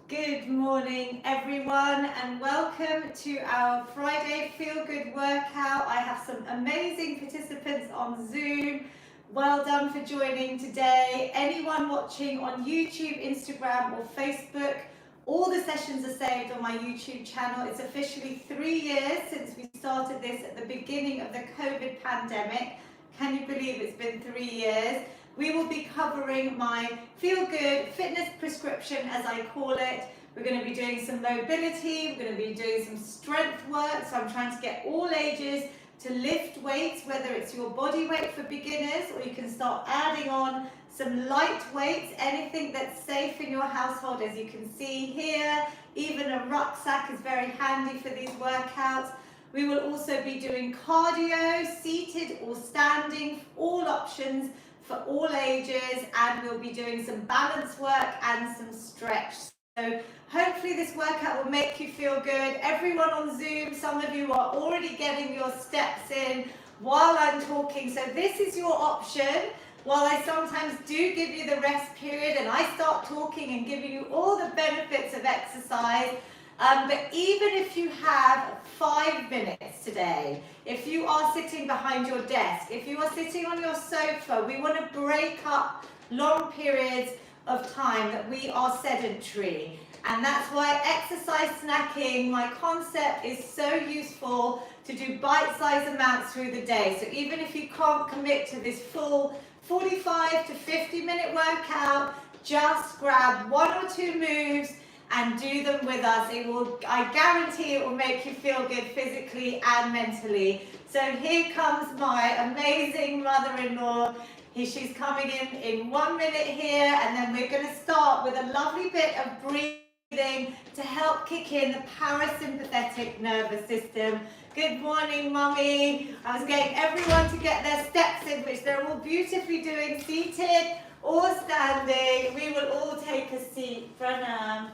Good morning everyone and welcome to our Friday Feel Good workout. I have some amazing participants on Zoom. Well done for joining today. Anyone watching on YouTube, Instagram or Facebook, all the sessions are saved on my YouTube channel. It's officially 3 years since we started this at the beginning of the COVID pandemic. Can you believe it's been 3 years? We will be covering my Feel Good fitness prescription, as I call it. We're going to be doing some mobility, we're going to be doing some strength work, so I'm trying to get all ages to lift weights, whether it's your body weight for beginners or you can start adding on some light weights, anything that's safe in your household. As you can see here, even a rucksack is very handy for these workouts. We will also be doing cardio, seated or standing, all options for all ages, and we'll be doing some balance work and some stretch. So hopefully this workout will make you feel good. Everyone on Zoom, some of you are already getting your steps in while I'm talking, so this is your option. While I sometimes do give you the rest period and I start talking and giving you all the benefits of exercise, but even if you have 5 minutes today, if you are sitting behind your desk, if you are sitting on your sofa, we want to break up long periods of time that we are sedentary. And that's why exercise snacking, my concept, is so useful to do bite-sized amounts through the day. So even if you can't commit to this full 45 to 50-minute workout, just grab 1 or 2 moves and do them with us. I guarantee it will make you feel good physically and mentally. So here comes my amazing mother-in-law. She's coming in 1 minute here, and then we're going to start with a lovely bit of breathing to help kick in the parasympathetic nervous system. Good morning, Mummy. I was getting everyone to get their steps in, which they're all beautifully doing, seated or standing. We will all take a seat. Pranam.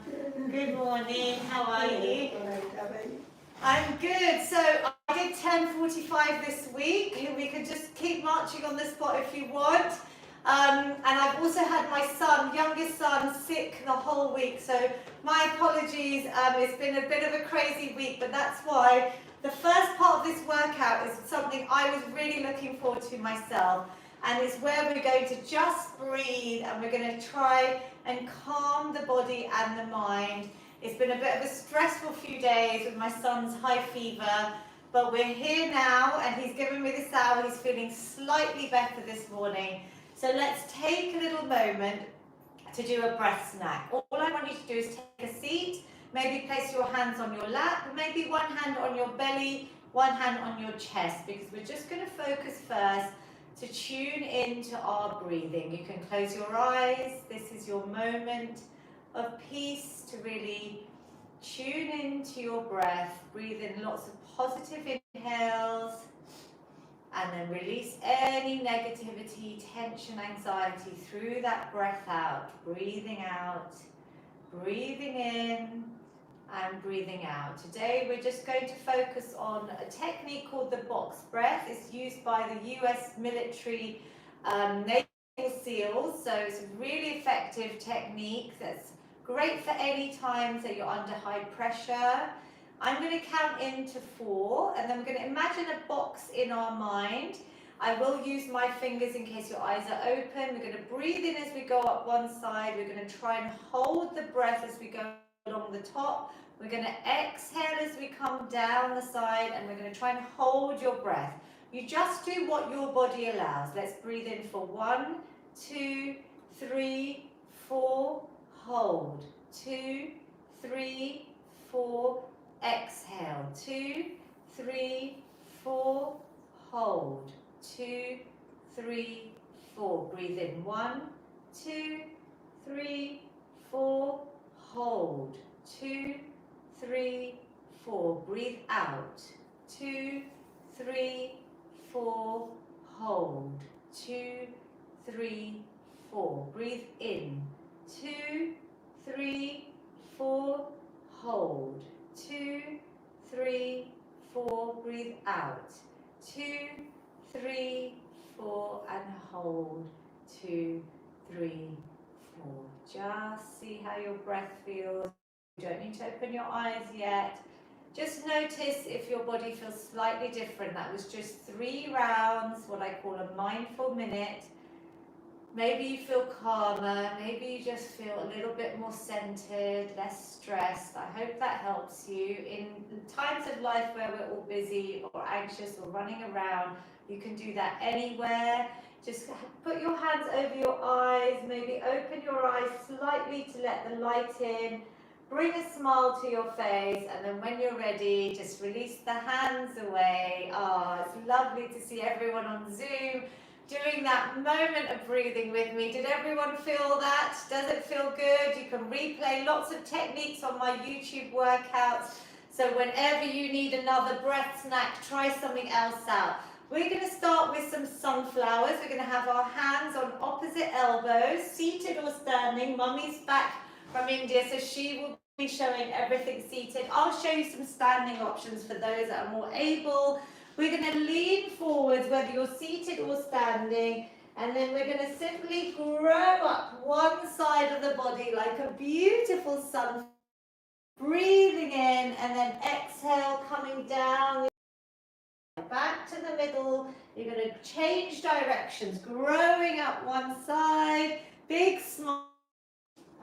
Good morning. How are you? I'm good. So I did 10:45 this week. We can just keep marching on the spot if you want. And I've also had my son, youngest son, sick the whole week. So my apologies. It's been a bit of a crazy week, but that's why the first part of this workout is something I was really looking forward to myself. And it's where we're going to just breathe and we're going to try and calm the body and the mind. It's been a bit of a stressful few days with my son's high fever, but we're here now and he's given me this hour. He's feeling slightly better this morning. So let's take a little moment to do a breath snack. All I want you to do is take a seat, maybe place your hands on your lap, maybe one hand on your belly, one hand on your chest, because we're just going to focus first to tune into our breathing. You can close your eyes. This is your moment of peace to really tune into your breath. Breathe in lots of positive inhales and then release any negativity, tension, anxiety through that breath out. Breathing out, breathing in and breathing out. Today we're just going to focus on a technique called the box breath. It's used by the US military Navy SEALs, so it's a really effective technique that's great for any times that you're under high pressure. I'm going to count into 4 and then we're going to imagine a box in our mind. I will use my fingers in case your eyes are open. We're going to breathe in as we go up one side. We're going to try and hold the breath as we go along the top. We're going to exhale as we come down the side, and we're going to try and hold your breath. You just do what your body allows. Let's breathe in for 1, 2, 3, 4, hold. 2, 3, 4, exhale. 2, 3, 4, hold. 2, 3, 4. Breathe in 1, 2, 3, 4, hold. 2, 3, 4. Breathe out. 2, 3, 4. Hold. 2, 3, 4. Breathe in. 2, 3, 4. Hold. 2, 3, 4. Breathe out. 2, 3, 4. And hold. 2, 3, 4. Just see how your breath feels. You don't need to open your eyes yet. Just notice if your body feels slightly different. That was just 3 rounds, what I call a mindful minute. Maybe you feel calmer, maybe you just feel a little bit more centered, less stressed. I hope that helps you. In times of life where we're all busy or anxious or running around, you can do that anywhere. Just put your hands over your eyes, maybe open your eyes slightly to let the light in. Bring a smile to your face, and then when you're ready, just release the hands away. Oh, it's lovely to see everyone on Zoom doing that moment of breathing with me. Did everyone feel that? Does it feel good? You can replay lots of techniques on my YouTube workouts. So whenever you need another breath snack, try something else out. We're going to start with some sunflowers. We're going to have our hands on opposite elbows, seated or standing. Mummy's back from India, so she will be showing everything seated. I'll show you some standing options for those that are more able. We're going to lean forwards, whether you're seated or standing, and then we're going to simply grow up one side of the body like a beautiful sun. Breathing in, and then exhale, coming down. Back to the middle. You're going to change directions, growing up one side, big smile.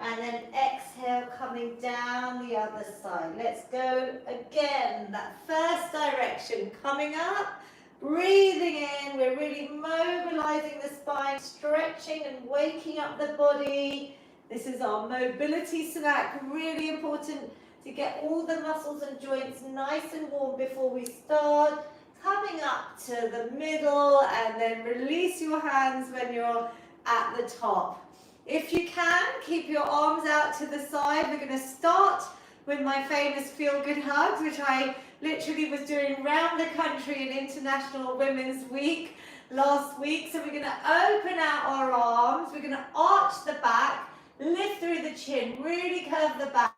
And then exhale, coming down the other side. Let's go again. That first direction, coming up, breathing in. We're really mobilizing the spine, stretching and waking up the body. This is our mobility snack. Really important to get all the muscles and joints nice and warm before we start. Coming up to the middle, and then release your hands when you're at the top. If you can, keep your arms out to the side. We're going to start with my famous feel-good hugs, which I literally was doing around the country in International Women's Week last week. So we're going to open out our arms. We're going to arch the back, lift through the chin, really curve the back.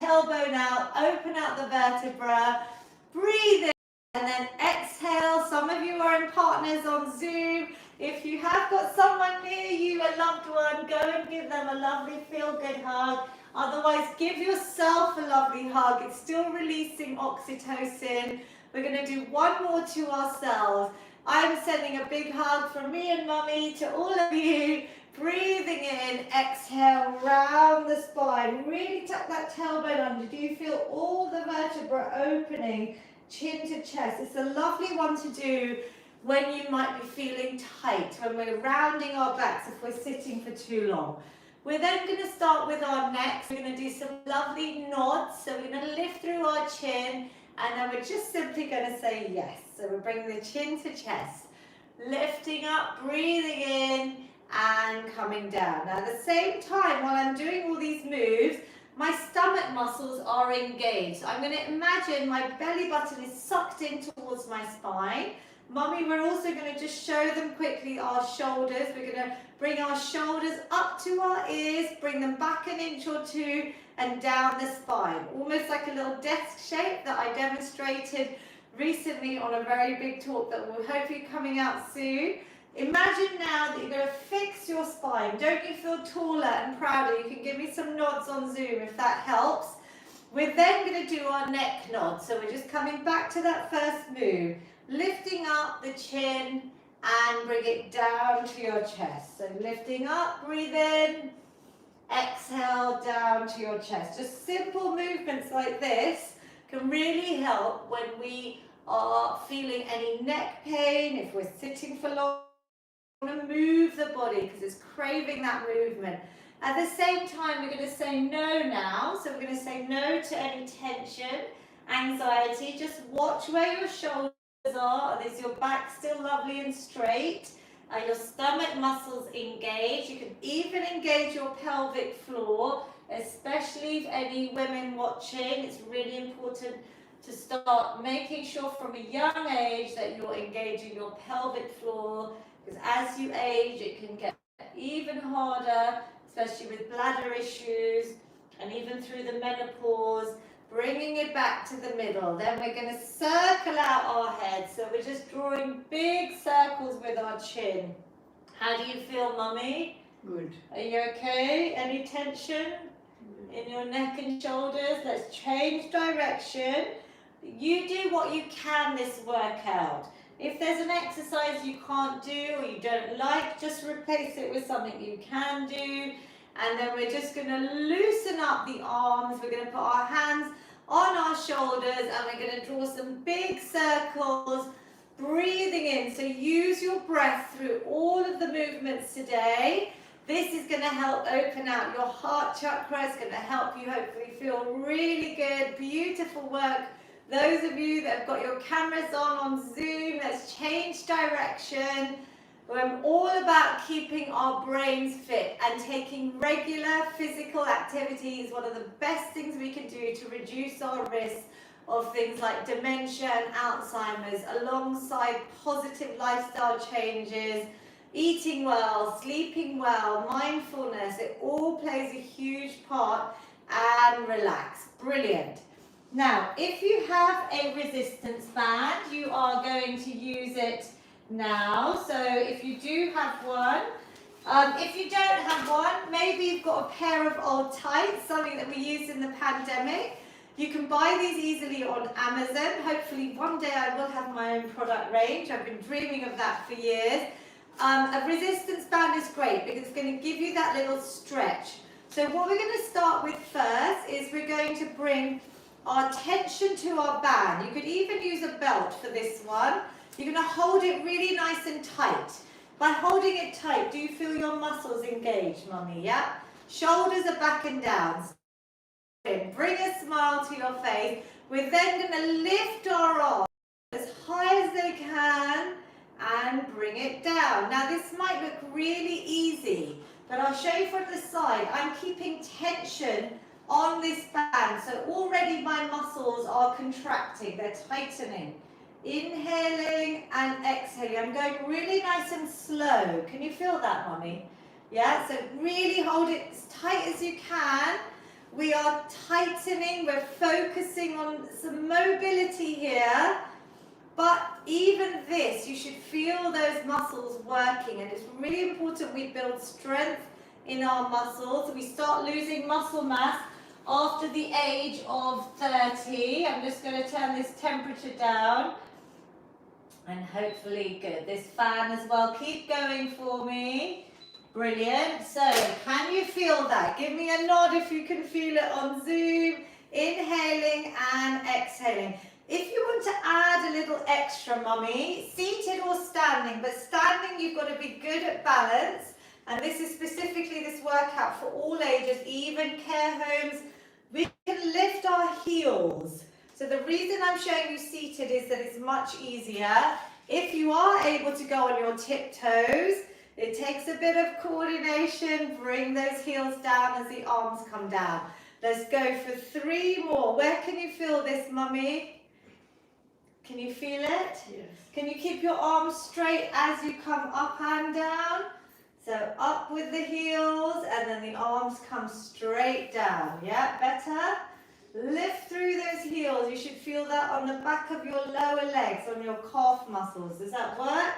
Tailbone out, open out the vertebra, breathe in, and then exhale. Some of you are in partners on Zoom. If you have got someone near you, a loved one, go and give them a lovely feel-good hug. Otherwise, give yourself a lovely hug. It's still releasing oxytocin. We're going to do one more to ourselves. I'm sending a big hug from me and Mummy to all of you. Breathing in, exhale, round the spine. Really tuck that tailbone under. Do you feel all the vertebrae opening, chin to chest? It's a lovely one to do when you might be feeling tight, when we're rounding our backs if we're sitting for too long. We're then going to start with our necks. We're going to do some lovely nods. So we're going to lift through our chin, and then we're just simply going to say yes. So we're bringing the chin to chest, lifting up, breathing in, and coming down. Now at the same time, while I'm doing all these moves, my stomach muscles are engaged. So I'm going to imagine my belly button is sucked in towards my spine. Mummy, we're also going to just show them quickly our shoulders. We're going to bring our shoulders up to our ears, bring them back an inch or two, and down the spine. Almost like a little desk shape that I demonstrated recently on a very big talk that will hopefully coming out soon. Imagine now that you're going to fix your spine. Don't you feel taller and prouder? You can give me some nods on Zoom if that helps. We're then going to do our neck nod. So we're just coming back to that first move. Lifting up the chin and bring it down to your chest. So lifting up, breathe in, exhale down to your chest. Just simple movements like this can really help when we are feeling any neck pain, if we're sitting for long. Want to move the body because it's craving that movement. At the same time, we're going to say no now. So we're going to say no to any tension, anxiety. Just watch where your shoulders are. Is your back still lovely and straight? Are your stomach muscles engaged? You can even engage your pelvic floor, especially if any women watching. It's really important to start making sure from a young age that you're engaging your pelvic floor, because as you age it can get even harder, especially with bladder issues and even through the menopause. Bringing it back to the middle. Then we're going to circle out our head. So we're just drawing big circles with our chin. How do you feel, Mummy? Good. Are you okay? Any tension? in your neck and shoulders. Let's change direction. You do what you can this workout. If there's an exercise you can't do or you don't like, just replace it with something you can do. And then we're just going to loosen up the arms. We're going to put our hands on our shoulders and we're going to draw some big circles, breathing in. So use your breath through all of the movements today. This is going to help open out your heart chakra. It's going to help you hopefully feel really good. Beautiful work. Those of you that have got your cameras on Zoom, let's change direction. We're all about keeping our brains fit and taking regular physical activity is one of the best things we can do to reduce our risk of things like dementia and Alzheimer's, alongside positive lifestyle changes, eating well, sleeping well, mindfulness. It all plays a huge part. And relax. Brilliant. Now, if you have a resistance band, you are going to use it now. So if you do have one, if you don't have one, maybe you've got a pair of old tights, something that we used in the pandemic. You can buy these easily on Amazon. Hopefully one day I will have my own product range. I've been dreaming of that for years. A resistance band is great because it's going to give you that little stretch. So what we're going to start with first is we're going to bring our tension to our band. You could even use a belt for this one. You're going to hold it really nice and tight. By holding it tight, do you feel your muscles engaged, mummy? Yeah? Shoulders are back and down. Bring a smile to your face. We're then going to lift our arms as high as they can and bring it down. Now this might look really easy, but I'll show you from the side. I'm keeping tension on this band, so already my muscles are contracting, they're tightening. Inhaling and exhaling. I'm going really nice and slow. Can you feel that, mummy? Yeah, so really hold it as tight as you can. We are tightening, we're focusing on some mobility here. But even this, you should feel those muscles working, and it's really important we build strength in our muscles. We start losing muscle mass after the age of 30. I'm just going to turn this temperature down. And hopefully, good. This fan as well. Keep going for me. Brilliant. So, can you feel that? Give me a nod if you can feel it on Zoom. Inhaling and exhaling. If you want to add a little extra, mummy, seated or standing, but standing you've got to be good at balance. And this is specifically this workout for all ages, even care homes. We can lift our heels. So the reason I'm showing you seated is that it's much easier. If you are able to go on your tiptoes, it takes a bit of coordination. Bring those heels down as the arms come down. Let's go for 3 more. Where can you feel this, mummy? Can you feel it? Yes. Can you keep your arms straight as you come up and down? So up with the heels and then the arms come straight down. Yeah, better? Lift through those heels. You should feel that on the back of your lower legs, on your calf muscles. Does that work?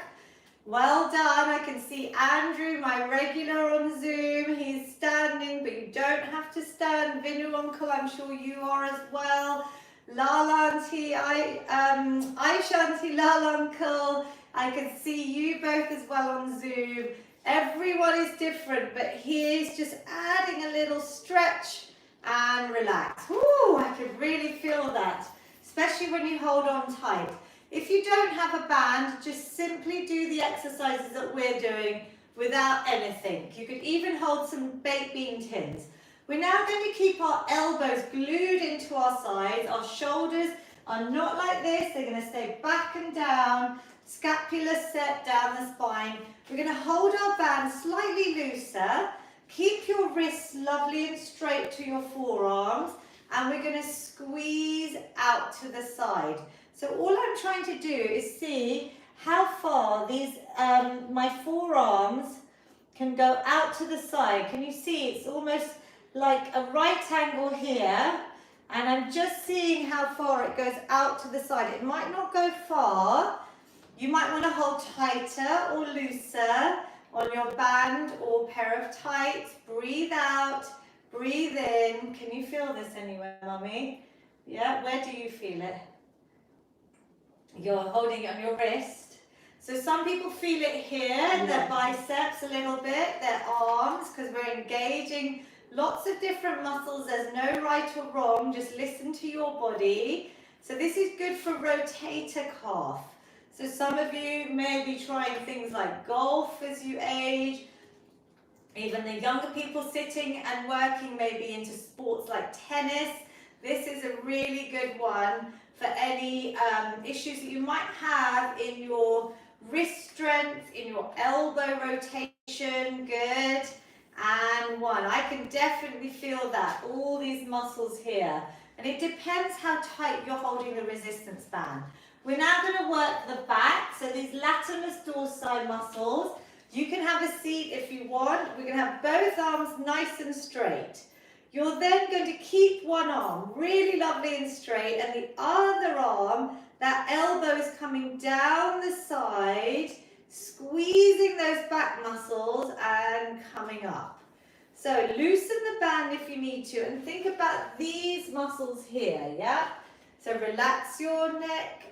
Well done. I can see Andrew, my regular on Zoom. He's standing, but you don't have to stand. Vinu uncle, I'm sure you are as well. Lal auntie, Aisha auntie, Lal uncle. I can see you both as well on Zoom. Everyone is different, but here's just adding a little stretch and relax. Ooh, I can really feel that, especially when you hold on tight. If you don't have a band, just simply do the exercises that we're doing without anything. You could even hold some baked bean tins. We're now going to keep our elbows glued into our sides. Our shoulders are not like this. They're going to stay back and down. Scapula set down the spine. We're going to hold our band slightly looser. Keep your wrists lovely and straight to your forearms. And we're going to squeeze out to the side. So all I'm trying to do is see how far these my forearms can go out to the side. Can you see? It's almost like a right angle here, and I'm just seeing how far it goes out to the side. It might not go far. You might want to hold tighter or looser on your band or pair of tights. Breathe out, Breathe in. Can you feel this anywhere, Mummy? Yeah, where do you feel it? You're holding it on your wrist. So some people feel it here, their biceps a little bit, their arms, because we're engaging lots of different muscles. There's no right or wrong, just listen to your body. So this is good for rotator cuff. So some of you may be trying things like golf as you age. Even the younger people sitting and working maybe into sports like tennis. This is a really good one for any issues that you might have in your wrist strength, in your elbow rotation. Good. And one. I can definitely feel that. All these muscles here. And it depends how tight you're holding the resistance band. We're now going to work the back. So these latissimus dorsi muscles. You can have a seat if you want. We're going to have both arms nice and straight. You're then going to keep one arm really lovely and straight, and the other arm, that elbow is coming down the side, squeezing those back muscles and coming up. So loosen the band if you need to, and think about these muscles here, yeah? So relax your neck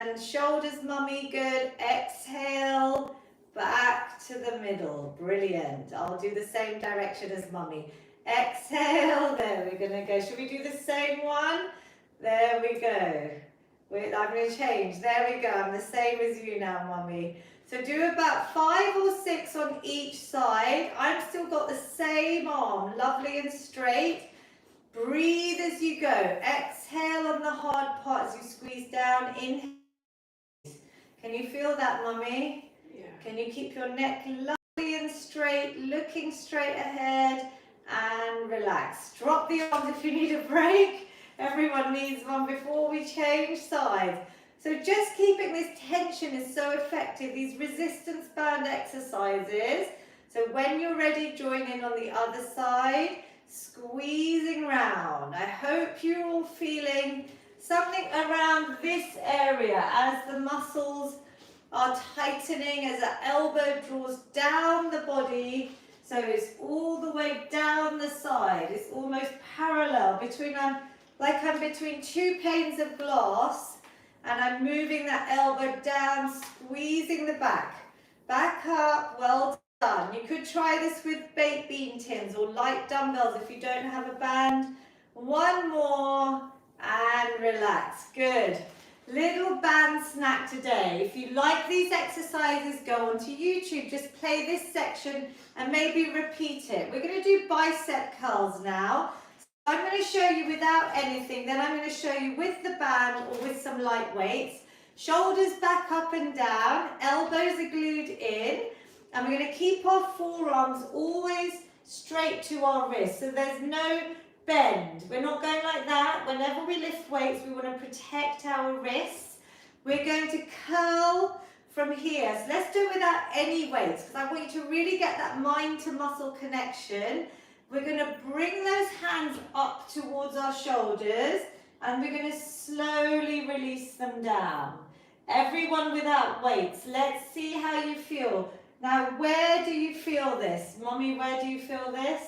and shoulders, Mummy, good. Exhale. Back to the middle. Brilliant. I'll do the same direction as Mummy. Exhale. There we're going to go. Should we do the same one? There we go. I'm going to change. There we go. I'm the same as you now, Mummy. So do about 5 or 6 on each side. I've still got the same arm. Lovely and straight. Breathe as you go. Exhale on the hard part as you squeeze down. Inhale. Can you feel that, Mummy? Can you keep your neck lovely and straight, looking straight ahead, and relax. Drop the arms if you need a break. Everyone needs one before we change sides. So just keeping this tension is so effective, these resistance band exercises. So when you're ready, join in on the other side, squeezing round. I hope you're all feeling something around this area as the muscles are tightening, as the elbow draws down the body, so it's all the way down the side. It's almost parallel between, like I'm between 2 panes of glass, and I'm moving that elbow down, squeezing the back. Back up, well done. You could try this with baked bean tins or light dumbbells if you don't have a band. One more, and relax. Good. Little band snack today. If you like these exercises, go onto YouTube, just play this section and maybe repeat it. We're going to do bicep curls now. So I'm going to show you without anything, then I'm going to show you with the band or with some light weights. Shoulders back up and down, elbows are glued in, and we're going to keep our forearms always straight to our wrists, so there's no bend. We're not going like that. Whenever we lift weights, we want to protect our wrists. We're going to curl from here. So let's do it without any weights, because I want you to really get that mind to muscle connection. We're going to bring those hands up towards our shoulders, and we're going to slowly release them down. Everyone without weights. Let's see how you feel. Now, where do you feel this? Mommy, where do you feel this?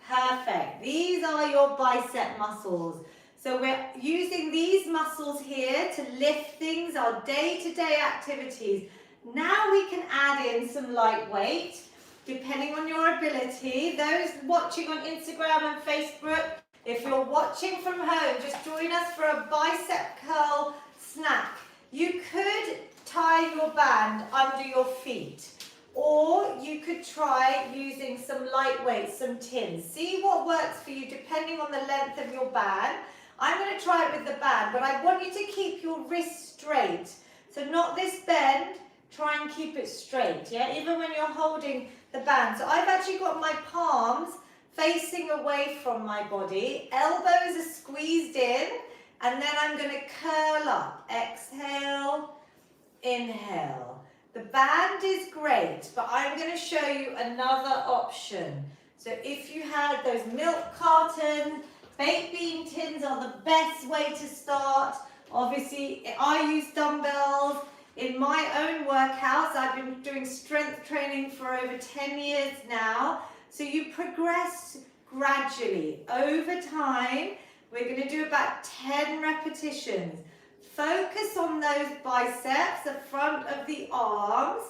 Perfect. These are your bicep muscles. So we're using these muscles here to lift things, our day-to-day activities. Now we can add in some light weight, depending on your ability. Those watching on Instagram and Facebook, if you're watching from home, just join us for a bicep curl snack. You could tie your band under your feet. Or you could try using some light weights, some tins. See what works for you depending on the length of your band. I'm going to try it with the band, but I want you to keep your wrists straight. So not this bend, try and keep it straight, yeah? Even when you're holding the band. So I've actually got my palms facing away from my body. Elbows are squeezed in, and then I'm going to curl up. Exhale, inhale. The band is great, but I'm going to show you another option. So if you had those milk carton, baked bean tins are the best way to start. Obviously, I use dumbbells in my own workouts. I've been doing strength training for over 10 years now. So you progress gradually. Over time, we're going to do about 10 repetitions. Focus on those biceps, the front of the arms.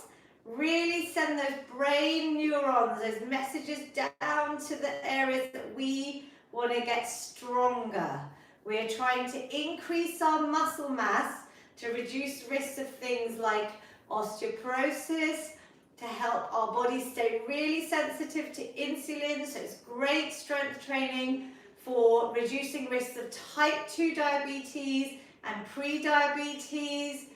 Really send those brain neurons, those messages down to the areas that we want to get stronger. We are trying to increase our muscle mass to reduce risks of things like osteoporosis, to help our body stay really sensitive to insulin. So it's great strength training for reducing risks of type 2 diabetes and pre-diabetes.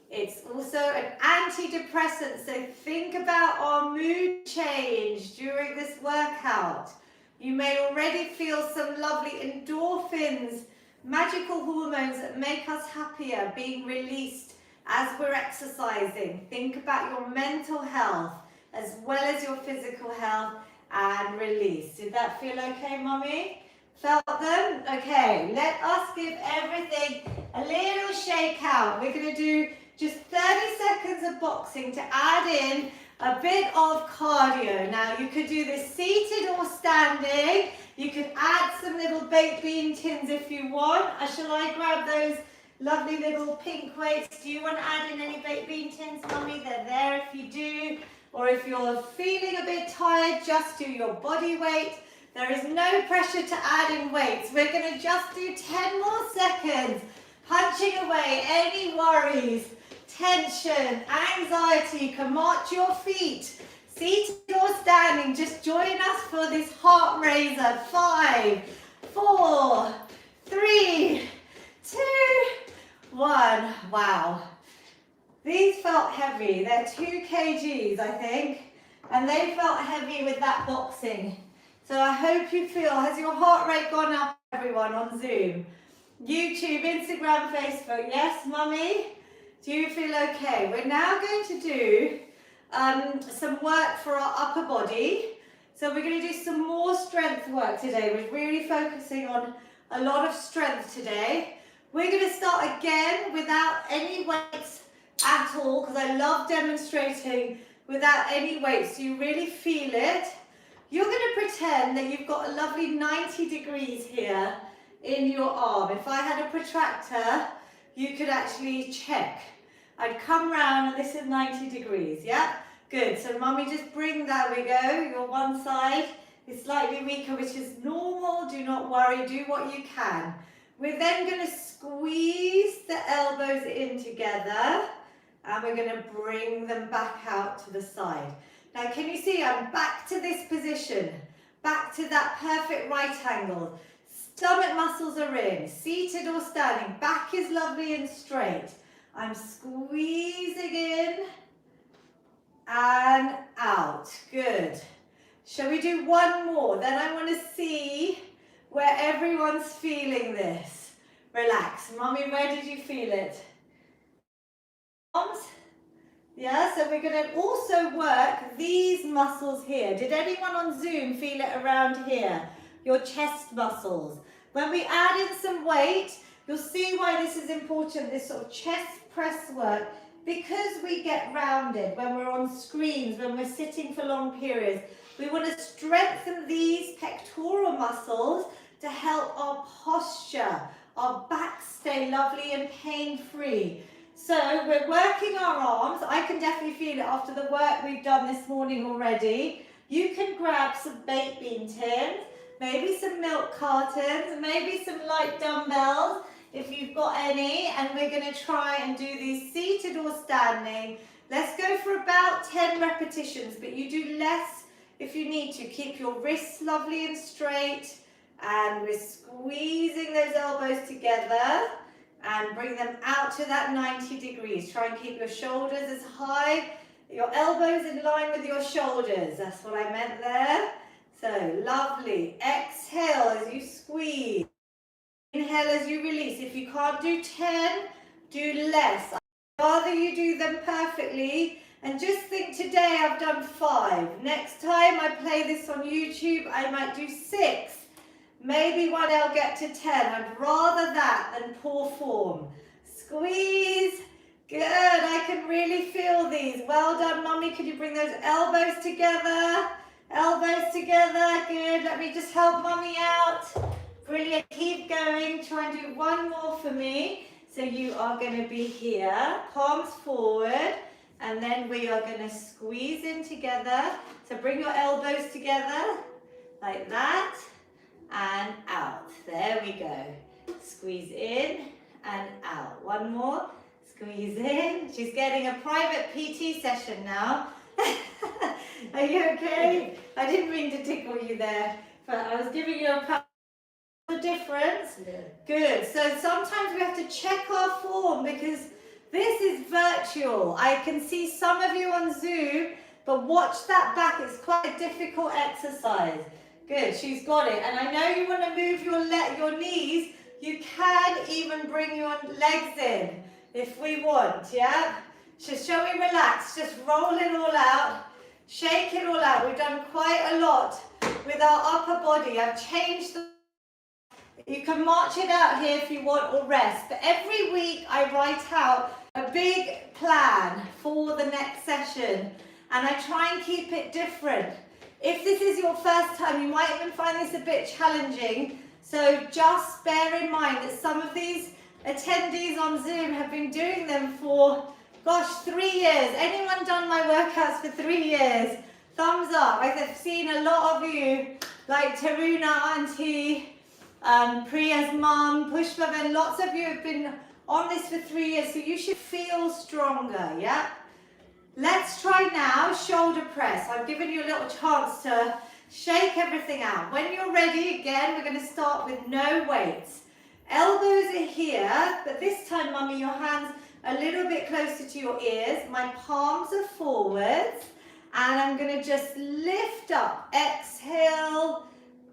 It's also an antidepressant, so think about our mood change during this workout. You may already feel some lovely endorphins, magical hormones that make us happier being released as we're exercising. Think about your mental health as well as your physical health and release. Did that feel okay, Mummy? Felt them? Okay, let us give everything a little shake out. We're going to do just 30 seconds of boxing to add in a bit of cardio. Now, you could do this seated or standing. You could add some little baked bean tins if you want. Shall I grab those lovely little pink weights? Do you want to add in any baked bean tins, Mummy? They're there if you do. Or if you're feeling a bit tired, just do your body weight. There is no pressure to add in weights. We're going to just do 10 more seconds, punching away any worries, tension, anxiety. You can march your feet, seated or standing. Just join us for this heart raiser. 5, 4, 3, 2, 1. Wow. These felt heavy. They're 2 kgs, I think. And they felt heavy with that boxing. So I hope you feel, has your heart rate gone up, everyone, on Zoom? YouTube, Instagram, Facebook. Yes, Mummy? Do you feel okay? We're now going to do some work for our upper body. So we're going to do some more strength work today. We're really focusing on a lot of strength today. We're going to start again without any weights at all, because I love demonstrating without any weights, so you really feel it. You're going to pretend that you've got a lovely 90 degrees here in your arm. If I had a protractor, you could actually check. I'd come round and this is 90 degrees, yeah? Good, so Mummy, just bring, there we go. Your one side is slightly weaker, which is normal. Do not worry, do what you can. We're then going to squeeze the elbows in together and we're going to bring them back out to the side. Now, can you see I'm back to this position, back to that perfect right angle. Stomach muscles are in, seated or standing. Back is lovely and straight. I'm squeezing in and out. Good. Shall we do one more? Then I want to see where everyone's feeling this. Relax. Mummy, where did you feel it? Arms? Yeah, so we're going to also work these muscles here. Did anyone on Zoom feel it around here? Your chest muscles. When we add in some weight, you'll see why this is important, this sort of chest press work, because we get rounded when we're on screens, when we're sitting for long periods. We want to strengthen these pectoral muscles to help our posture, our back stay lovely and pain-free. So we're working our arms. I can definitely feel it after the work we've done this morning already. You can grab some baked bean tins, maybe some milk cartons, maybe some light dumbbells if you've got any, and we're going to try and do these seated or standing. Let's go for about 10 repetitions, but you do less if you need to. Keep your wrists lovely and straight, and we're squeezing those elbows together and bring them out to that 90 degrees. Try and keep your shoulders as high, your elbows in line with your shoulders. That's what I meant there. So lovely. Exhale as you squeeze. Inhale as you release. If you can't do 10, do less. I'd rather you do them perfectly. And just think, today I've done 5. Next time I play this on YouTube, I might do 6. Maybe one day I'll get to 10. I'd rather that than poor form. Squeeze. Good. I can really feel these. Well done, Mummy. Could you bring those elbows together? Elbows together, good. Let me just help Mummy out. Brilliant, keep going. Try and do one more for me. So you are going to be here, palms forward, and then we are going to squeeze in together. So bring your elbows together, like that, and out. There we go. Squeeze in and out. One more, squeeze in. She's getting a private PT session now. Are you okay? I didn't mean to tickle you there, but I was giving you a the difference. Yeah. Good. So sometimes we have to check our form because this is virtual. I can see some of you on Zoom, but watch that back. It's quite a difficult exercise. Good. She's got it. And I know you want to move your knees. You can even bring your legs in if we want. Yeah. Just shall we relax? Just roll it all out. Shake it all out. We've done quite a lot with our upper body. I've changed the You can march it out here if you want or rest. But every week I write out a big plan for the next session and I try and keep it different. If this is your first time, you might even find this a bit challenging. So just bear in mind that some of these attendees on Zoom have been doing them for, gosh, 3 years. Anyone done my workouts for 3 years? Thumbs up. I've seen a lot of you, like Taruna Auntie, Priya's mum, Pushpa, lots of you have been on this for 3 years, so you should feel stronger, yeah? Let's try now shoulder press. I've given you a little chance to shake everything out. When you're ready, again, we're going to start with no weights. Elbows are here, but this time, Mummy, your hands a little bit closer to your ears. My palms are forwards, and I'm going to just lift up. Exhale.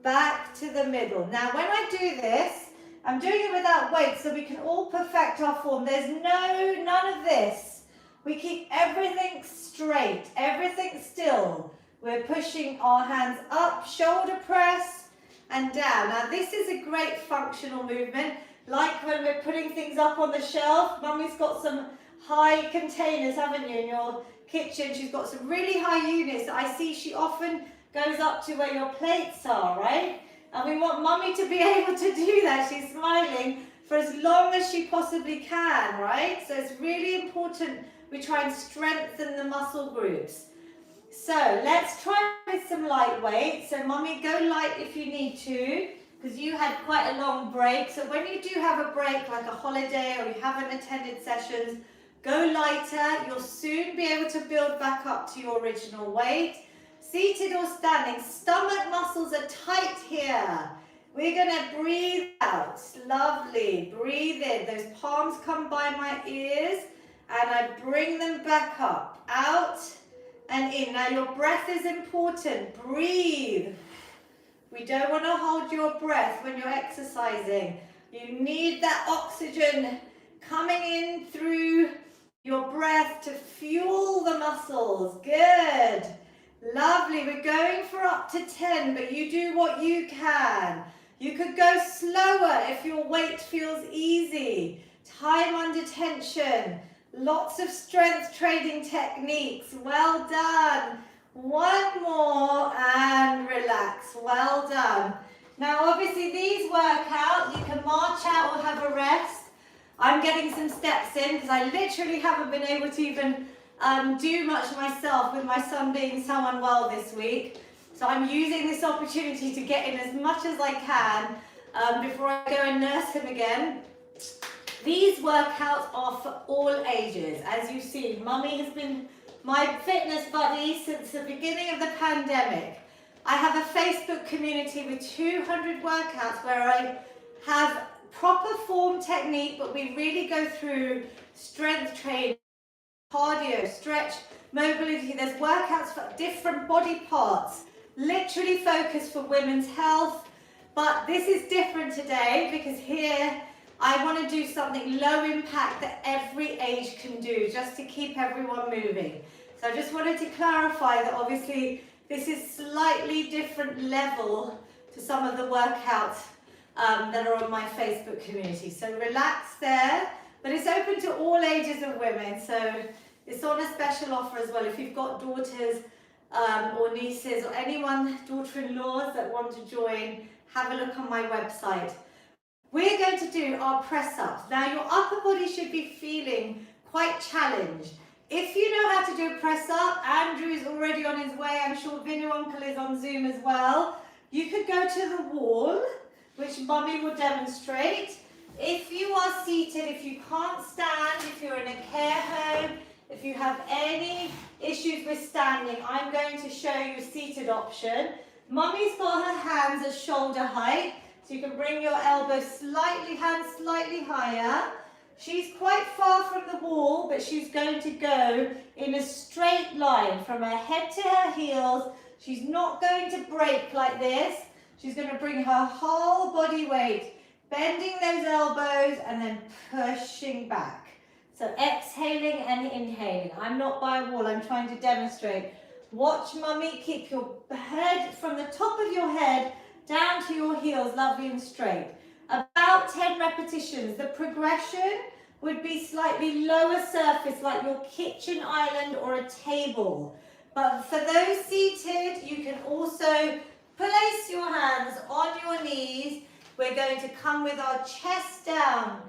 Back to the middle. Now when I do this, I'm doing it without weight so we can all perfect our form. There's none of this. We keep everything straight, everything still. We're pushing our hands up, shoulder press and down. Now this is a great functional movement, like when we're putting things up on the shelf. Mummy's got some high containers, haven't you, in your kitchen? She's got some really high units. I see she often goes up to where your plates are, right? And we want Mummy to be able to do that. She's smiling for as long as she possibly can, right? So it's really important we try and strengthen the muscle groups. So let's try with some light weight. So Mummy, go light if you need to, because you had quite a long break. So when you do have a break, like a holiday or you haven't attended sessions, go lighter. You'll soon be able to build back up to your original weight. Seated or standing, stomach muscles are tight here. We're going to breathe out. Lovely. Breathe in. Those palms come by my ears and I bring them back up. Out and in. Now your breath is important. Breathe. We don't want to hold your breath when you're exercising. You need that oxygen coming in through your breath to fuel the muscles. Good. Lovely. We're going for up to 10, but you do what you can. You could go slower if your weight feels easy. Time under tension. Lots of strength training techniques. Well done. One more and relax. Well done. Now obviously these workouts, you can march out or have a rest. I'm getting some steps in because I literally haven't been able to even do much myself with my son being so unwell this week. So I'm using this opportunity to get in as much as I can before I go and nurse him again. These workouts are for all ages. As you've seen, Mummy has been my fitness buddy since the beginning of the pandemic. I have a Facebook community with 200 workouts where I have proper form technique, but we really go through strength training, cardio, stretch, mobility. There's workouts for different body parts, literally focused for women's health. But this is different today because here I want to do something low impact that every age can do, just to keep everyone moving. So I just wanted to clarify that obviously this is slightly different level to some of the workouts that are on my Facebook community. So relax there, but it's open to all ages of women. So it's on a special offer as well. If you've got daughters or nieces or anyone, daughter-in-laws that want to join, have a look on my website. We're going to do our press-ups. Now your upper body should be feeling quite challenged. If you know how to do a press-up, Andrew is already on his way, I'm sure Vinu Uncle is on Zoom as well. You could go to the wall, which Mummy will demonstrate. If you are seated, if you can't stand, if you're in a care home, if you have any issues with standing, I'm going to show you a seated option. Mummy's got her hands at shoulder height, so you can bring your elbows hands slightly higher. She's quite far from the wall, but she's going to go in a straight line from her head to her heels. She's not going to break like this. She's going to bring her whole body weight, bending those elbows and then pushing back. So exhaling and inhaling. I'm not by a wall, I'm trying to demonstrate. Watch Mummy, keep your head from the top of your head down to your heels, lovely and straight. About 10 repetitions. The progression would be slightly lower surface, like your kitchen island or a table. But for those seated, you can also place your hands on your knees. We're going to come with our chest down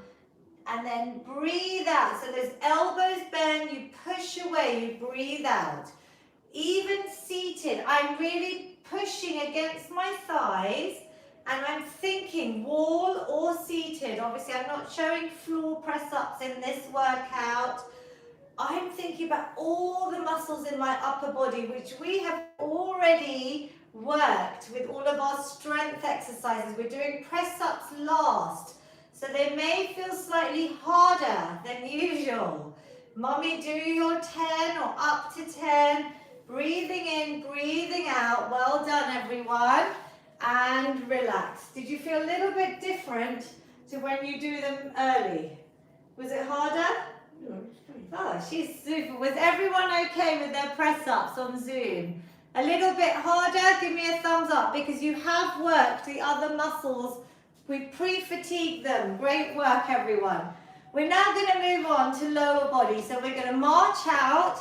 and then breathe out. So those elbows bend, you push away, you breathe out. Even seated, I'm really pushing against my thighs and I'm thinking wall or seated. Obviously, I'm not showing floor press-ups in this workout. I'm thinking about all the muscles in my upper body, which we have already worked with all of our strength exercises. We're doing press-ups last, so they may feel slightly harder than usual. Mummy, do your 10 or up to 10. Breathing in, breathing out. Well done, everyone. And relax. Did you feel a little bit different to when you do them early? Was it harder? Oh, she's super. Was everyone okay with their press-ups on Zoom? A little bit harder? Give me a thumbs up because you have worked the other muscles. We pre-fatigued them. Great work, everyone. We're now going to move on to lower body. So we're going to march out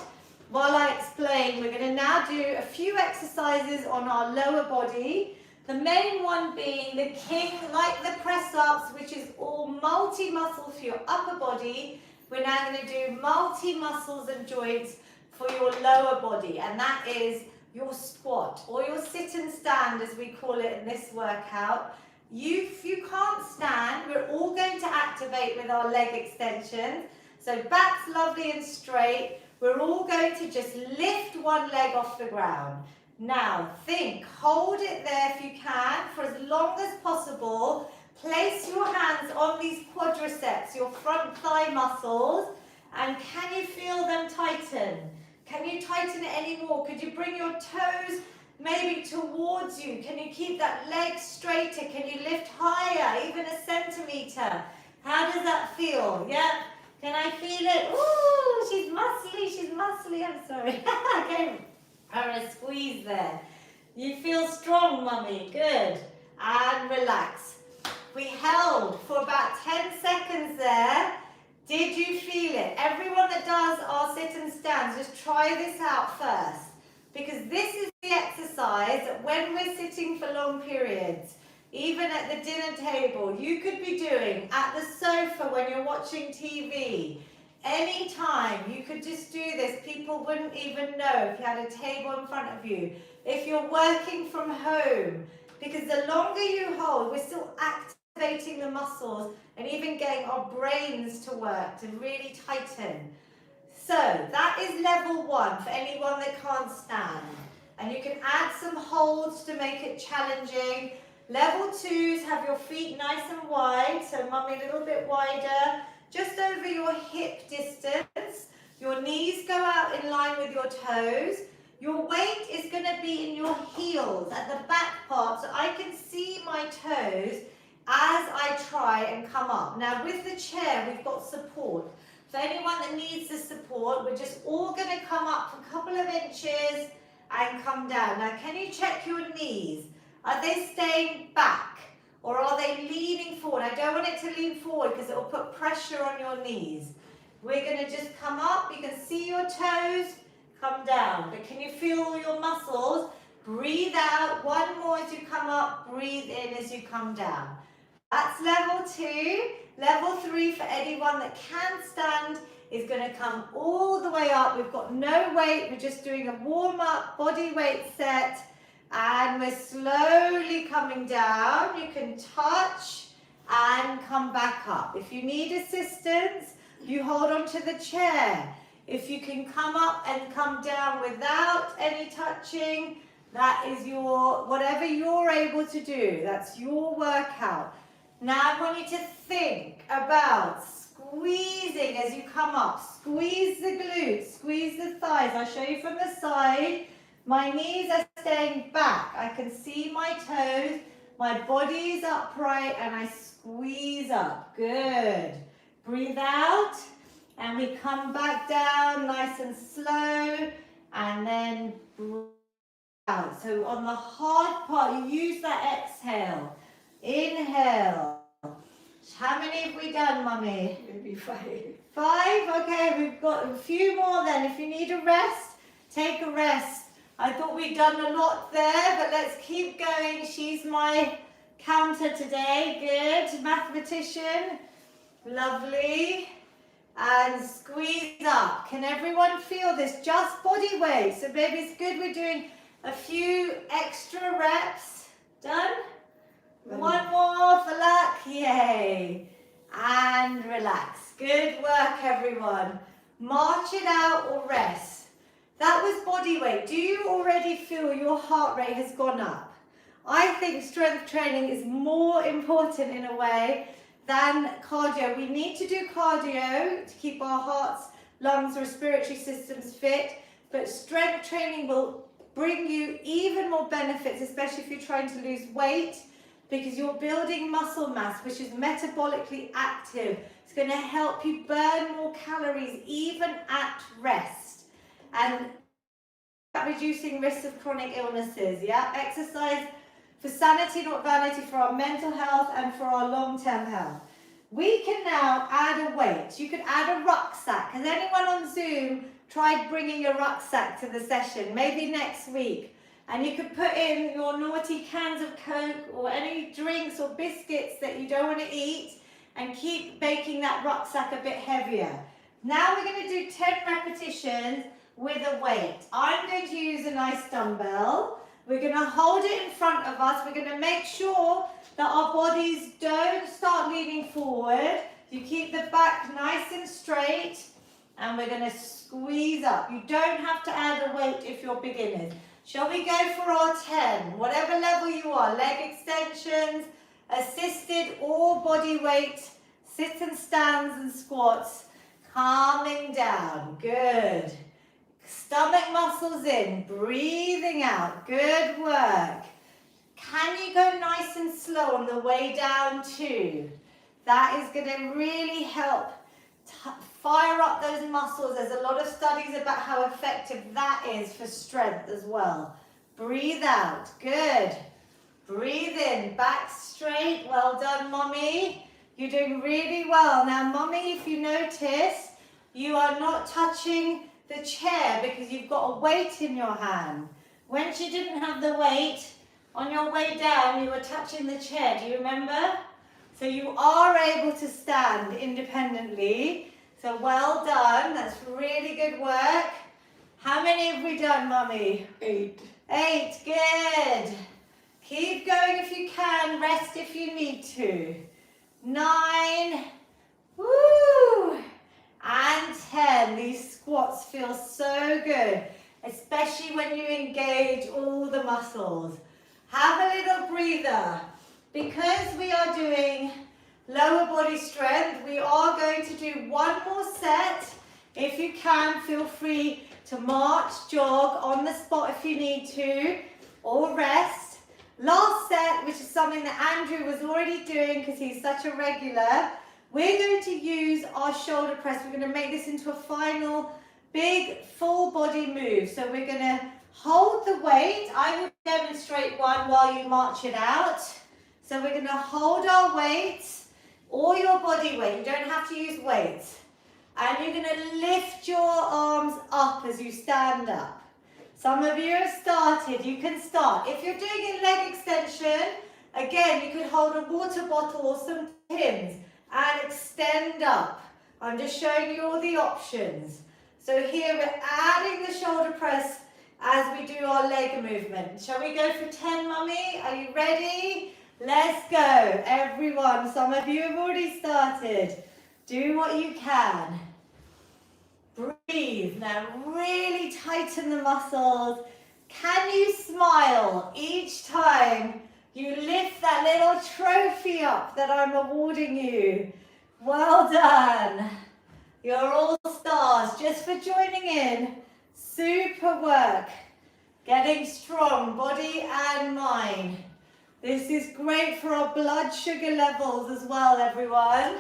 while I explain. We're going to now do a few exercises on our lower body. The main one being the king, like the press-ups, which is all multi-muscle for your upper body. We're now going to do multi-muscles and joints for your lower body, and that is your squat or your sit and stand, as we call it in this workout. If you can't stand, we're all going to activate with our leg extensions. So back's lovely and straight. We're all going to just lift one leg off the ground. Now think, hold it there if you can for as long as possible. Place your hands on these quadriceps, your front thigh muscles, and can you feel them tighten? Can you tighten it any more? Could you bring your toes maybe towards you? Can you keep that leg straighter? Can you lift higher, even a centimetre? How does that feel? Yeah? Can I feel it? Ooh, she's muscly, I'm sorry. Okay, I'm going to squeeze there. You feel strong, Mummy, good. And relax. We held for about 10 seconds there. Did you feel it? Everyone that does our sit and stands, just try this out first. Because this is the exercise that when we're sitting for long periods, even at the dinner table, you could be doing at the sofa when you're watching TV. Anytime, you could just do this. People wouldn't even know if you had a table in front of you. If you're working from home, because the longer you hold, we're still activating the muscles and even getting our brains to work to really tighten. So that is level 1 for anyone that can't stand. And you can add some holds to make it challenging. Level 2s have your feet nice and wide, so Mummy a little bit wider, just over your hip distance. Your knees go out in line with your toes. Your weight is going to be in your heels at the back part, so I can see my toes as I try and come up. Now with the chair, we've got support. For anyone that needs the support, we're just all going to come up a couple of inches and come down. Now can you check your knees? Are they staying back or are they leaning forward? I don't want it to lean forward because it will put pressure on your knees. We're going to just come up. You can see your toes. come down. But can you feel all your muscles? Breathe out. One more as you come up. Breathe in as you come down. That's level 2. Level 3 for anyone that can stand is going to come all the way up. We've got no weight. We're just doing a warm-up body weight set. And we're slowly coming down. You can touch and come back up. If you need assistance, you hold on to the chair. If you can come up and come down without any touching, that is your, whatever you're able to do. That's your workout. Now I want you to think about squeezing as you come up. Squeeze the glutes, squeeze the thighs. I'll show you from the side. My knees are staying back. I can see my toes. My body is upright and I squeeze up. Good. Breathe out and we come back down nice and slow and then breathe out. So on the hard part, you use that exhale. Inhale. How many have we done, Mummy? Maybe 5. 5? Okay, we've got a few more then. If you need a rest, take a rest. I thought we'd done a lot there, but let's keep going. She's my counter today. Good. Mathematician. Lovely. And squeeze up. Can everyone feel this? Just body weight. So maybe it's good we're doing a few extra reps. Done? One more for luck. Yay. And relax. Good work, everyone. March it out or rest. That was body weight. Do you already feel your heart rate has gone up? I think strength training is more important in a way than cardio. We need to do cardio to keep our hearts, lungs, respiratory systems fit, but strength training will bring you even more benefits, especially if you're trying to lose weight, because you're building muscle mass, which is metabolically active. It's going to help you burn more calories even at rest. And reducing risks of chronic illnesses, yeah? Exercise for sanity, not vanity, for our mental health and for our long-term health. We can now add a weight. You could add a rucksack. Has anyone on Zoom tried bringing a rucksack to the session? Maybe next week. And you could put in your naughty cans of Coke or any drinks or biscuits that you don't want to eat and keep making that rucksack a bit heavier. Now we're going to do 10 repetitions with a weight. I'm going to use a nice dumbbell. We're going to hold it in front of us. We're going to make sure that our bodies don't start leaning forward. You keep the back nice and straight and we're going to squeeze up. You don't have to add a weight if you're beginners. Shall we go for our 10? Whatever level you are, leg extensions, assisted or body weight, sit and stands and squats, calming down, good. Stomach muscles in, breathing out, good work. Can you go nice and slow on the way down too? That is going to really help fire up those muscles. There's a lot of studies about how effective that is for strength as well. Breathe out, good. Breathe in, back straight. Well done, Mommy. You're doing really well. Now, Mommy, if you notice, you are not touching the chair because you've got a weight in your hand. When she didn't have the weight, on your way down, you were touching the chair. Do you remember? So you are able to stand independently. So well done. That's really good work. How many have we done, Mummy? 8. 8. Good. Keep going if you can. Rest if you need to. 9. Woo! And 10. These squats feel so good, especially when you engage all the muscles. Have a little breather. Because we are doing lower body strength, we are going to do one more set. If you can, feel free to march, jog on the spot if you need to, or rest. Last set, which is something that Andrew was already doing because he's such a regular, we're going to use our shoulder press. We're going to make this into a final big full body move. So we're going to hold the weight. I will demonstrate one while you march it out. So we're going to hold our weights or your body weight. You don't have to use weights. And you're going to lift your arms up as you stand up. Some of you have started. You can start. If you're doing a leg extension, again, you could hold a water bottle or some Tims and extend up. I'm just showing you all the options. So here we're adding the shoulder press as we do our leg movement. Shall we go for 10, Mummy? Are you ready? Let's go. Everyone, some of you have already started. Do what you can. Breathe. Now really tighten the muscles. Can you smile each time you lift that little trophy up that I'm awarding you? Well done. You're all stars just for joining in. Super work. Getting strong, body and mind. This is great for our blood sugar levels as well, everyone.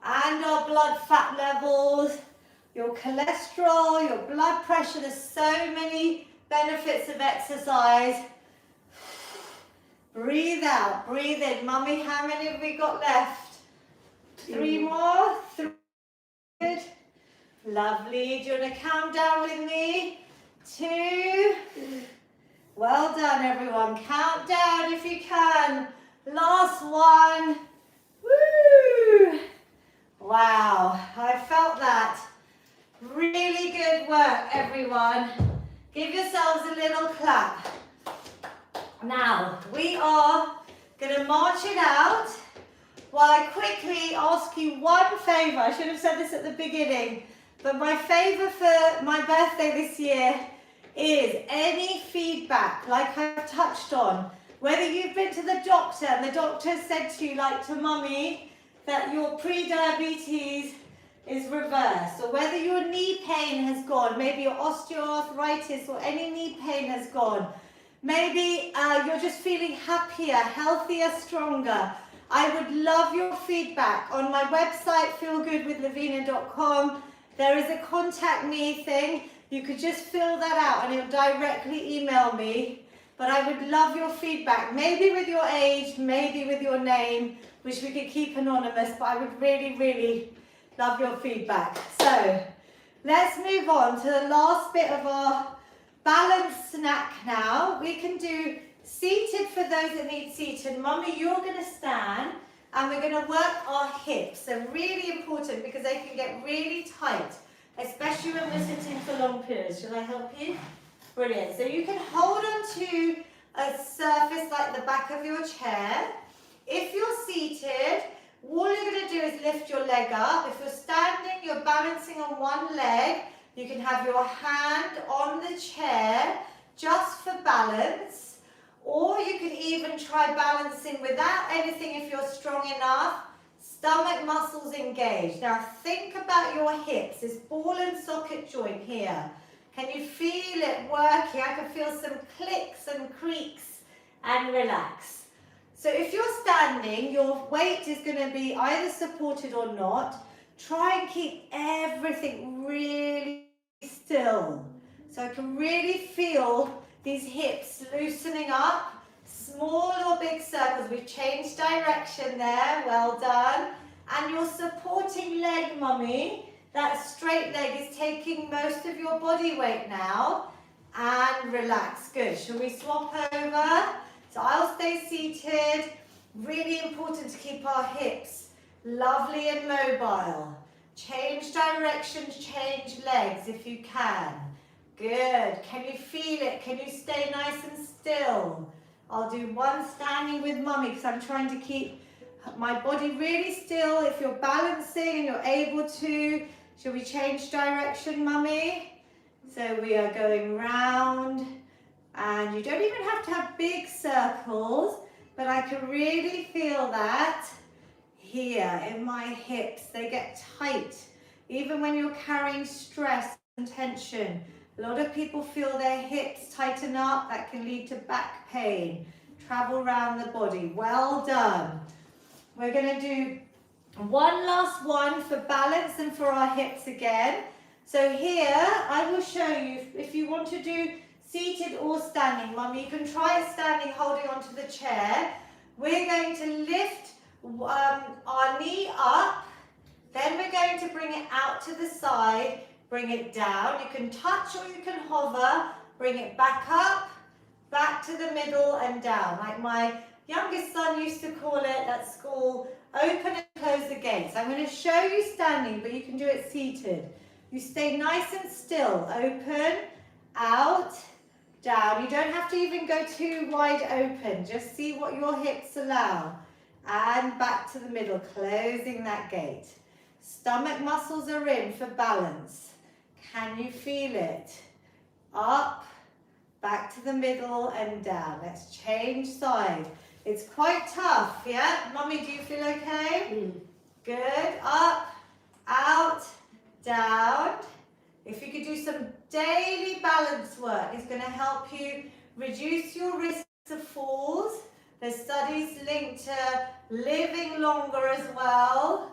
And our blood fat levels, your cholesterol, your blood pressure. There's so many benefits of exercise. Breathe out, breathe in. Mummy, how many have we got left? 3 more? 3. Good. Lovely. Do you want to count down with me? 2. Well done, everyone. Count down if you can. Last one. Woo! Wow, I felt that. Really good work, everyone. Give yourselves a little clap. Now, we are going to march it out while I quickly ask you one favour. I should have said this at the beginning, but my favour for my birthday this year is any feedback, like I've touched on. Whether you've been to the doctor and the doctor said to you, like to Mummy, that your pre-diabetes is reversed, or whether your knee pain has gone, maybe your osteoarthritis or any knee pain has gone. Maybe you're just feeling happier, healthier, stronger. I would love your feedback. On my website, feelgoodwithlavina.com, there is a contact me thing. You could just fill that out and it'll directly email me. But I would love your feedback, maybe with your age, maybe with your name, which we could keep anonymous, but I would really, really love your feedback. So let's move on to the last bit of our balance snack now. We can do seated for those that need seated. Mummy, you're going to stand and we're going to work our hips. They're really important because they can get really tight, especially when we're sitting for long periods. Shall I help you? Brilliant. So you can hold on to a surface like the back of your chair. If you're seated, all you're going to do is lift your leg up. If you're standing, you're balancing on one leg. You can have your hand on the chair just for balance. Or you can even try balancing without anything if you're strong enough. Stomach muscles engaged. Now think about your hips, this ball and socket joint here. Can you feel it working? I can feel some clicks and creaks and relax. So if you're standing, your weight is going to be either supported or not. Try and keep everything really still. So I can really feel these hips loosening up. Small or big circles. We've changed direction there. Well done. And your supporting leg, Mummy, that straight leg is taking most of your body weight now. And relax. Good. Shall we swap over? So I'll stay seated. Really important to keep our hips lovely and mobile. Change directions, change legs if you can. Good. Can you feel it? Can you stay nice and still? I'll do one standing with Mummy because I'm trying to keep my body really still. If you're balancing and you're able to, shall we change direction, Mummy? So we are going round. And you don't even have to have big circles, but I can really feel that here in my hips. They get tight, even when you're carrying stress and tension. A lot of people feel their hips tighten up. That can lead to back pain. Travel around the body. Well done. We're going to do one last one for balance and for our hips again. So here, I will show you if you want to do seated or standing. Mummy, you can try standing, holding onto the chair. We're going to lift our knee up Then we're going to bring it out to the side, bring it down. You can touch or you can hover, bring it back up, back to the middle and down. Like my youngest son used to call it at school, open and close the gates. I'm going to show you standing, but you can do it seated. You stay nice and still. Open, out, down. You don't have to even go too wide open. Just see what your hips allow. And back to the middle, closing that gate. Stomach muscles are in for balance. Can you feel it? Up, back to the middle and down. Let's change side. It's quite tough, yeah? Mummy, do you feel okay? Good. Up, out, down. If you could do some daily balance work, it's going to help you reduce your risk of falls. There's studies linked to living longer as well.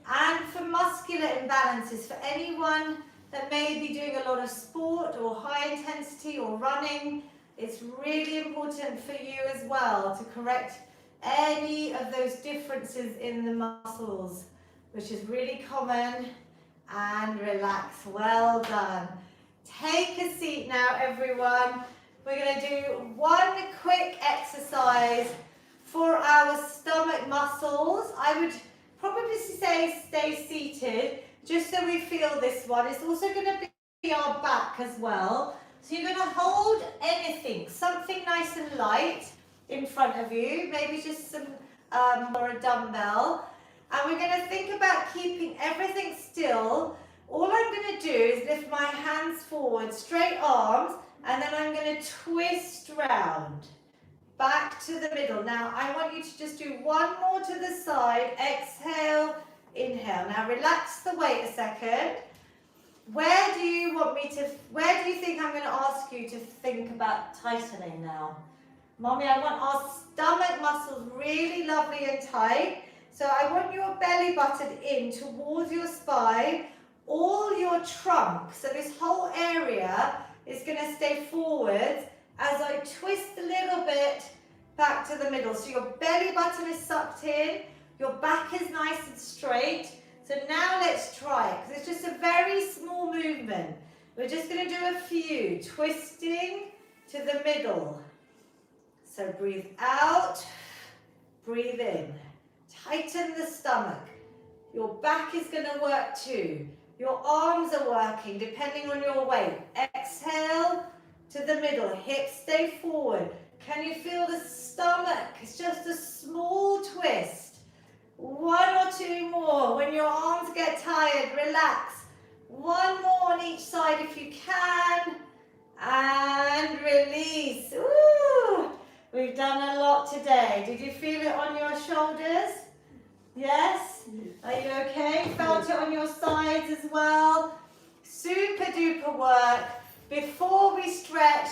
And for muscular imbalances, for anyone that may be doing a lot of sport or high intensity or running, it's really important for you as well to correct any of those differences in the muscles, which is really common. And relax. Well done. Take a seat now, everyone. We're going to do one quick exercise for our stomach muscles. I would probably say stay seated, just so we feel this one. It's also going to be our back as well. So you're going to hold anything, something nice and light in front of you, maybe just some or a dumbbell. And we're going to think about keeping everything still. All I'm going to do is lift my hands forward, straight arms, and then I'm going to twist round, back to the middle. Now, I want you to just do one more to the side. Exhale, inhale. Now, relax the weight a second. Where do you think I'm going to ask you to think about tightening now? Mommy, I want our stomach muscles really lovely and tight. So I want your belly button in towards your spine, all your trunk. So this whole area is going to stay forwards as I twist a little bit back to the middle. So your belly button is sucked in, your back is nice and straight. So now let's try it, because it's just a very small movement. We're just going to do a few, twisting to the middle. So breathe out, breathe in. Tighten the stomach. Your back is going to work too. Your arms are working depending on your weight. Exhale to the middle. Hips stay forward. Can you feel the stomach? It's just a small twist. One or two more. When your arms get tired, relax. One more on each side if you can. And release. Ooh, we've done a lot today. Did you feel it on your shoulders? Yes? Are you okay? Felt it on your sides as well? Super duper work. Before we stretch,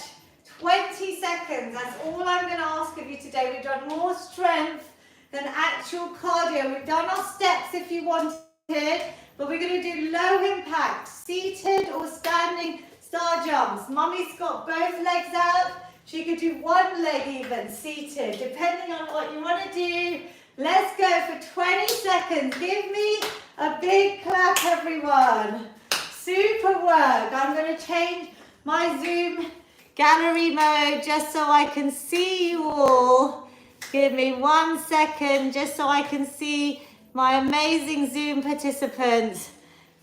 20 seconds. That's all I'm going to ask of you today. We've done more strength than actual cardio. We've done our steps if you wanted, but we're going to do low impact, seated or standing star jumps. Mummy's got both legs out. She could do one leg even, seated, depending on what you want to do. Let's go for 20 seconds. Give me a big clap, everyone. Super work. I'm going to change my Zoom gallery mode just so I can see you all. Give me 1 second just so I can see my amazing Zoom participants.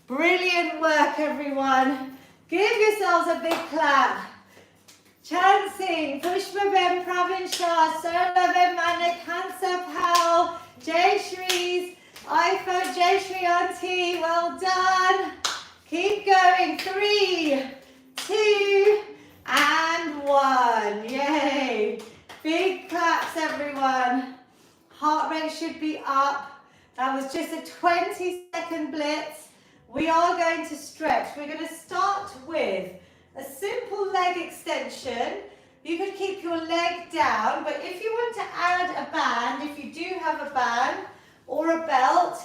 Brilliant work, everyone. Give yourselves a big clap. Chansing, Pushpabem Pravin Shah, Sarabem Manik, Hansa Pal, Jay Shrees, Ifa, Jay Shri Auntie, well done. Keep going. 3, 2, and 1. Yay. Big claps, everyone. Heart rate should be up. That was just a 20-second blitz. We are going to stretch. We're going to start with a simple leg extension. You could keep your leg down, but if you want to add a band, if you do have a band or a belt,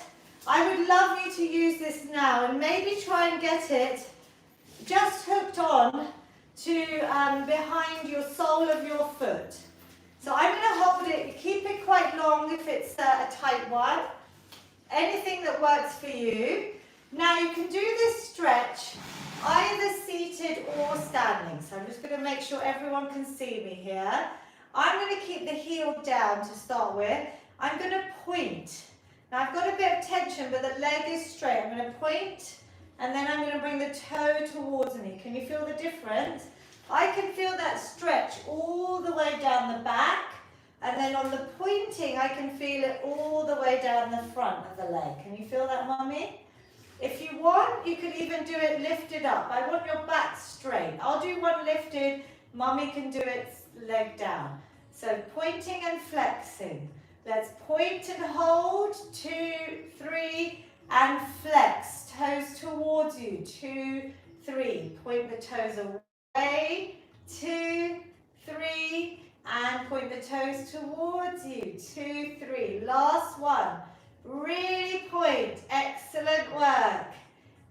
I would love you to use this now and maybe try and get it just hooked on to behind your sole of your foot. So I'm going to hold it, keep it quite long if it's a tight one. anything that works for you. Now you can do this stretch either seated or standing. So I'm just going to make sure everyone can see me here. I'm going to keep the heel down to start with. I'm going to point. Now I've got a bit of tension, but the leg is straight. I'm going to point, and then I'm going to bring the toe towards me. Can you feel the difference? I can feel that stretch all the way down the back, and then on the pointing, I can feel it all the way down the front of the leg. Can you feel that, Mummy? If you want, you can even do it lifted up. I want your back straight. I'll do one lifted. Mummy can do it leg down. So pointing and flexing. Let's point and hold. 2, 3, and flex. Toes towards you. 2, 3. Point the toes away. 2, 3, and point the toes towards you. 2, 3. Last one. Really point. Excellent work.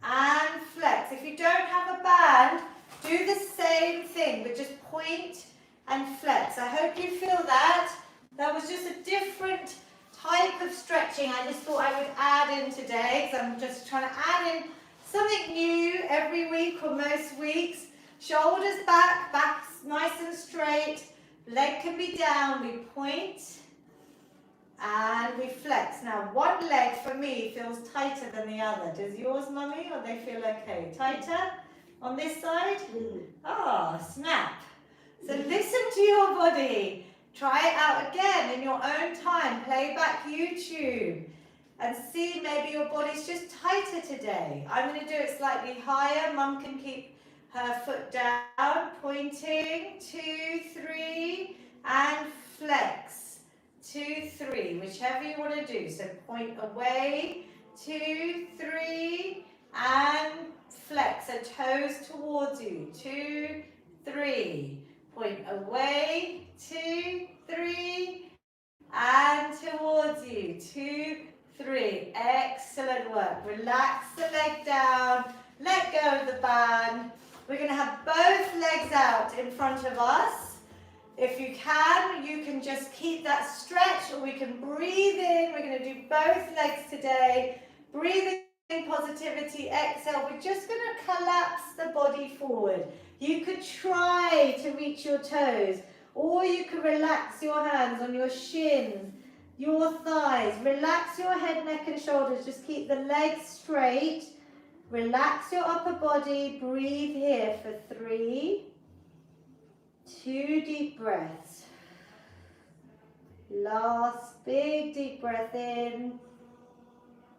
And flex. If you don't have a band, do the same thing, but just point and flex. I hope you feel that. That was just a different type of stretching I just thought I would add in today, because I'm just trying to add in something new every week or most weeks. Shoulders back, back nice and straight. Leg can be down. We point and we flex. Now, one leg for me feels tighter than the other. Does yours, Mummy, or they feel okay? Tighter on this side? Ah, snap. So listen to your body. Try it out again in your own time. Play back YouTube and see maybe your body's just tighter today. I'm going to do it slightly higher. Mum can keep her foot down. Pointing. 2, 3, and flex. 2, 3, whichever you want to do. So point away, 2, 3, and flex. So toes towards you. 2, 3. Point away, 2, 3, and towards you. 2, 3. Excellent work. Relax the leg down. Let go of the band. We're going to have both legs out in front of us. If you can just keep that stretch, or we can breathe in. We're going to do both legs today. Breathing in positivity, exhale. We're just going to collapse the body forward. You could try to reach your toes, or you could relax your hands on your shins, your thighs. Relax your head, neck and shoulders. Just keep the legs straight. Relax your upper body. Breathe here for 3. 2 deep breaths. Last big deep breath in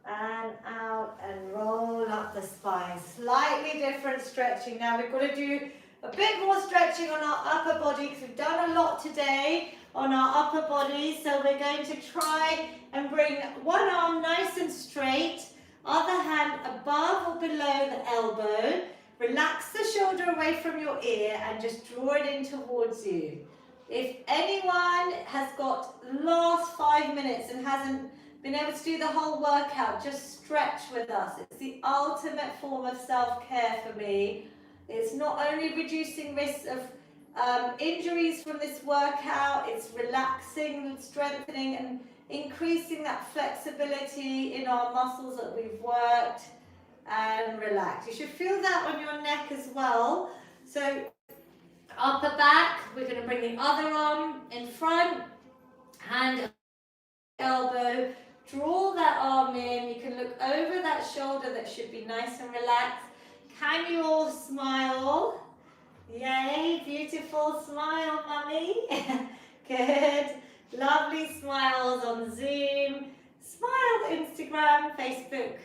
and out, and roll up the spine. Slightly different stretching. Now we've got to do a bit more stretching on our upper body, because we've done a lot today on our upper body. So we're going to try and bring one arm nice and straight, other hand above or below the elbow. Relax the shoulder away from your ear and just draw it in towards you. If anyone has got the last 5 minutes and hasn't been able to do the whole workout, just stretch with us. It's the ultimate form of self-care for me. It's not only reducing risks of injuries from this workout, it's relaxing and strengthening and increasing that flexibility in our muscles that we've worked. And relax. You should feel that on your neck as well. So upper back, we're going to bring the other arm in front, hand, elbow, draw that arm in. You can look over that shoulder. That should be nice and relaxed. Can you all smile? Yay, beautiful smile, Mummy. Good. Lovely smiles on Zoom. Smile Instagram, Facebook,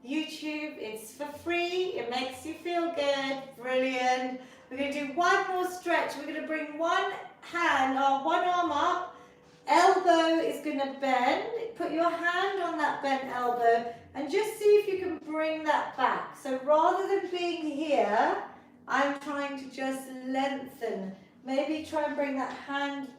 YouTube. It's for free. It makes you feel good. Brilliant. We're going to do one more stretch. We're going to bring one hand or one arm up. Elbow is going to bend. Put your hand on that bent elbow and just see if you can bring that back. So rather than being here, I'm trying to just lengthen. Maybe try and bring that hand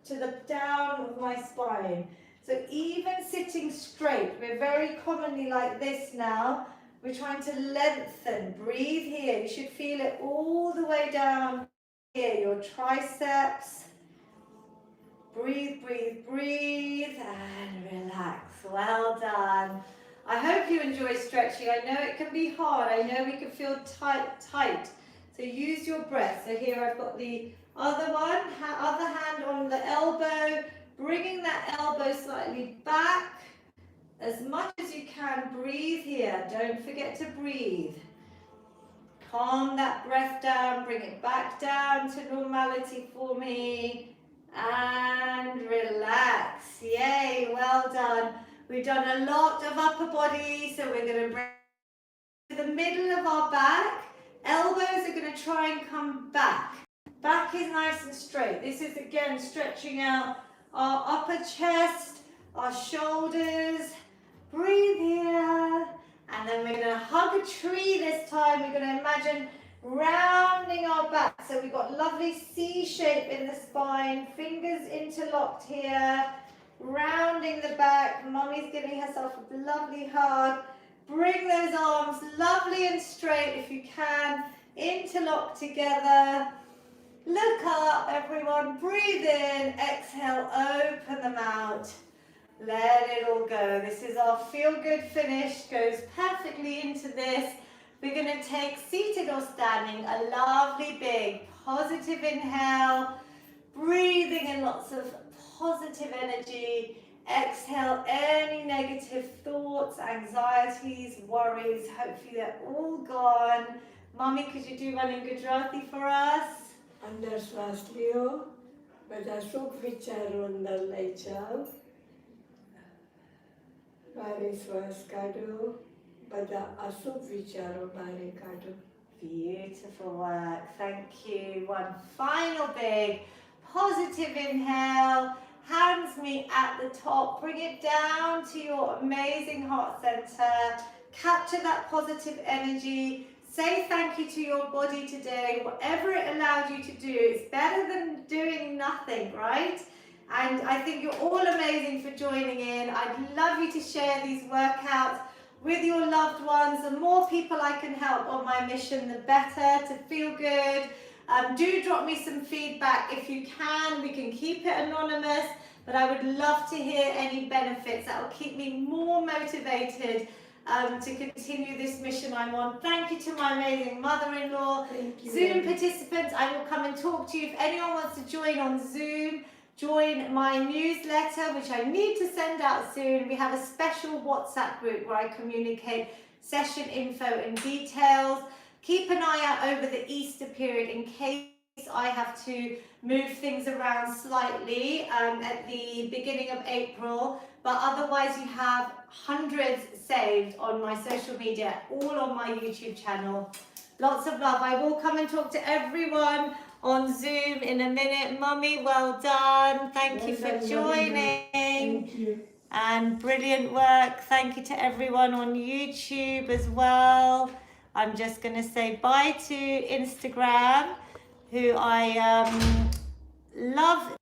to the down of my spine. So even sitting straight, we're very commonly like this now. We're trying to lengthen. Breathe here. You should feel it all the way down here, your triceps. Breathe, breathe, breathe, and relax. Well done. I hope you enjoy stretching. I know it can be hard. I know we can feel tight. So use your breath. So here I've got the other one, other hand on the elbow, bringing that elbow slightly back. As much as you can, breathe here. Don't forget to breathe. Calm that breath down, bring it back down to normality for me. And relax. Yay, well done. We've done a lot of upper body, so we're going to bring to the middle of our back. Elbows are going to try and come back. Back is nice and straight. This is again stretching out our upper chest, our shoulders. Breathe here. And then we're going to hug a tree this time. We're going to imagine rounding our back. So we've got lovely C shape in the spine. Fingers interlocked here. Rounding the back. Mommy's giving herself a lovely hug. Bring those arms lovely and straight if you can. Interlock together. Look up, everyone. Breathe in. Exhale. Open them out. Let it all go. This is our feel-good finish. Goes perfectly into this. We're going to take seated or standing, a lovely big positive inhale. Breathing in lots of positive energy. Exhale any negative thoughts, anxieties, worries. Hopefully they're all gone. Mommy, could you do one in Gujarati for us? અંદર શ્વાસ લ્યો, બધા સુખ વિચારો અંદર લઈ જાઓ. બારે શ્વાસ કાઢો, બધા અશુભ વિચારો બારે કાઢો. Beautiful work. Thank you. One final big positive inhale. Hands meet at the top. Bring it down to your amazing heart center. Capture that positive energy. Say thank you to your body today. Whatever it allowed you to do, it's better than doing nothing, right? And I think you're all amazing for joining in. I'd love you to share these workouts with your loved ones. The more people I can help on my mission, the better, to feel good. Do drop me some feedback if you can. We can keep it anonymous, but I would love to hear any benefits. That will keep me more motivated to continue this mission I'm on. Thank you to my amazing mother-in-law. Zoom participants, I will come and talk to you. If anyone wants to join on Zoom, join my newsletter, which I need to send out soon. We have a special WhatsApp group where I communicate session info and details. Keep an eye out over the Easter period in case I have to move things around slightly at the beginning of April. But otherwise you have hundreds saved on my social media, all on my YouTube channel. Lots of love. I will come and talk to everyone on Zoom in a minute. Mummy, well done. Thank you for joining. Thank you. And brilliant work. Thank you to everyone on YouTube as well. I'm just going to say bye to Instagram, who I love